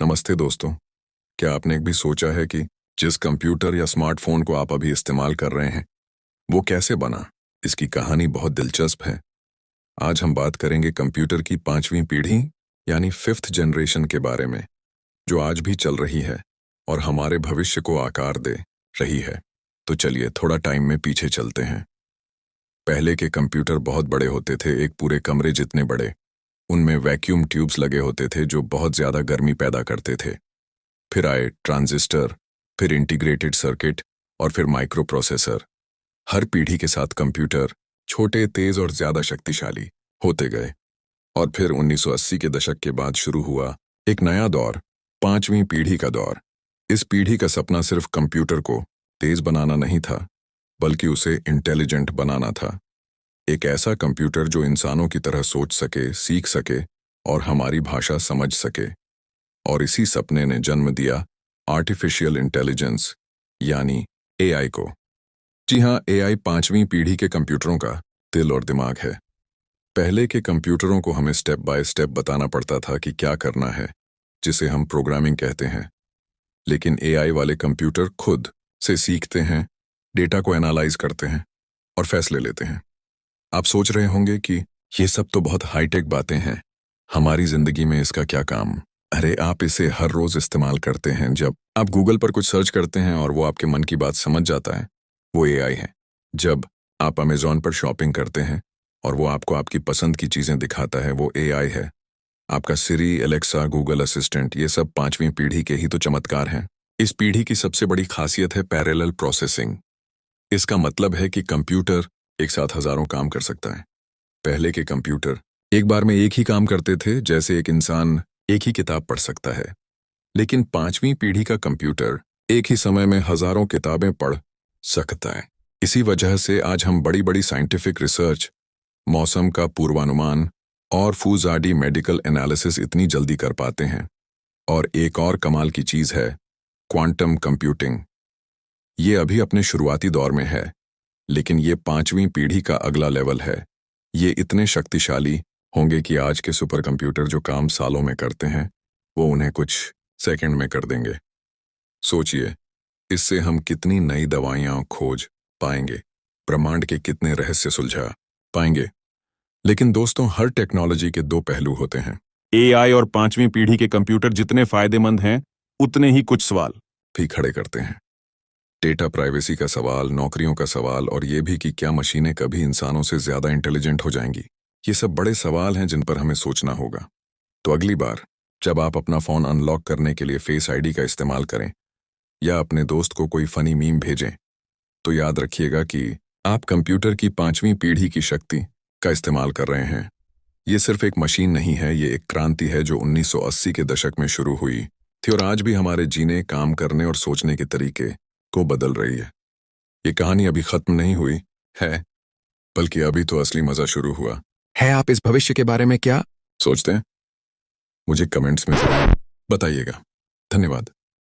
नमस्ते दोस्तों। क्या आपने भी सोचा है कि जिस कंप्यूटर या स्मार्टफोन को आप अभी इस्तेमाल कर रहे हैं वो कैसे बना? इसकी कहानी बहुत दिलचस्प है। आज हम बात करेंगे कंप्यूटर की 5वीं पीढ़ी यानी 5th जनरेशन के बारे में, जो आज भी चल रही है और हमारे भविष्य को आकार दे रही है। तो चलिए थोड़ा टाइम में पीछे चलते हैं। पहले के कंप्यूटर बहुत बड़े होते थे, एक पूरे कमरे जितने बड़े। उनमें वैक्यूम ट्यूब्स लगे होते थे जो बहुत ज्यादा गर्मी पैदा करते थे। फिर आए ट्रांजिस्टर, फिर इंटीग्रेटेड सर्किट और फिर माइक्रो प्रोसेसर। हर पीढ़ी के साथ कंप्यूटर छोटे, तेज और ज्यादा शक्तिशाली होते गए। और फिर 1980 के दशक के बाद शुरू हुआ एक नया दौर, 5वीं पीढ़ी का दौर। इस पीढ़ी का सपना सिर्फ कंप्यूटर को तेज बनाना नहीं था, बल्कि उसे इंटेलिजेंट बनाना था। एक ऐसा कंप्यूटर जो इंसानों की तरह सोच सके, सीख सके और हमारी भाषा समझ सके। और इसी सपने ने जन्म दिया आर्टिफिशियल इंटेलिजेंस यानी एआई को। जी हाँ, एआई 5वीं पीढ़ी के कंप्यूटरों का दिल और दिमाग है। पहले के कंप्यूटरों को हमें स्टेप बाय स्टेप बताना पड़ता था कि क्या करना है, जिसे हम प्रोग्रामिंग कहते हैं। लेकिन एआई वाले कंप्यूटर खुद से सीखते हैं, डेटा को एनालाइज करते हैं और फैसले लेते हैं। आप सोच रहे होंगे कि ये सब तो बहुत हाईटेक बातें हैं, हमारी जिंदगी में इसका क्या काम? अरे, आप इसे हर रोज इस्तेमाल करते हैं। जब आप गूगल पर कुछ सर्च करते हैं और वो आपके मन की बात समझ जाता है, वो एआई है। जब आप अमेजॉन पर शॉपिंग करते हैं और वो आपको आपकी पसंद की चीजें दिखाता है, वो एआई है। आपका सिरी, एलेक्सा, गूगल असिस्टेंट, ये सब 5वीं पीढ़ी के ही तो चमत्कार हैं। इस पीढ़ी की सबसे बड़ी खासियत है पैरेलल प्रोसेसिंग। इसका मतलब है कि कंप्यूटर एक साथ हजारों काम कर सकता है। पहले के कंप्यूटर एक बार में एक ही काम करते थे, जैसे एक इंसान एक ही किताब पढ़ सकता है। लेकिन 5वीं पीढ़ी का कंप्यूटर एक ही समय में हजारों किताबें पढ़ सकता है। इसी वजह से आज हम बड़ी बड़ी साइंटिफिक रिसर्च, मौसम का पूर्वानुमान और फूजाडी मेडिकल एनालिसिस इतनी जल्दी कर पाते हैं। और एक और कमाल की चीज है क्वांटम कंप्यूटिंग। ये अभी अपने शुरुआती दौर में है, लेकिन ये 5वीं पीढ़ी का अगला लेवल है। ये इतने शक्तिशाली होंगे कि आज के सुपर कंप्यूटर जो काम सालों में करते हैं, वो उन्हें कुछ सेकंड में कर देंगे। सोचिए, इससे हम कितनी नई दवाइयां खोज पाएंगे, ब्रह्मांड के कितने रहस्य सुलझा पाएंगे। लेकिन दोस्तों, हर टेक्नोलॉजी के दो पहलू होते हैं। एआई और 5वीं पीढ़ी के कंप्यूटर जितने फायदेमंद हैं, उतने ही कुछ सवाल भी खड़े करते हैं। डेटा प्राइवेसी का सवाल, नौकरियों का सवाल और ये भी कि क्या मशीनें कभी इंसानों से ज्यादा इंटेलिजेंट हो जाएंगी। ये सब बड़े सवाल हैं जिन पर हमें सोचना होगा। तो अगली बार जब आप अपना फोन अनलॉक करने के लिए फेस आईडी का इस्तेमाल करें या अपने दोस्त को कोई फनी मीम भेजें, तो याद रखिएगा कि आप कंप्यूटर की 5वीं पीढ़ी की शक्ति का इस्तेमाल कर रहे हैं। ये सिर्फ एक मशीन नहीं है, ये एक क्रांति है जो 1980 के दशक में शुरू हुई थी और आज भी हमारे जीने, काम करने और सोचने के तरीके को बदल रही है। ये कहानी अभी खत्म नहीं हुई है, बल्कि अभी तो असली मजा शुरू हुआ है। आप इस भविष्य के बारे में क्या सोचते हैं? मुझे कमेंट्स में जरूर बताइएगा। धन्यवाद।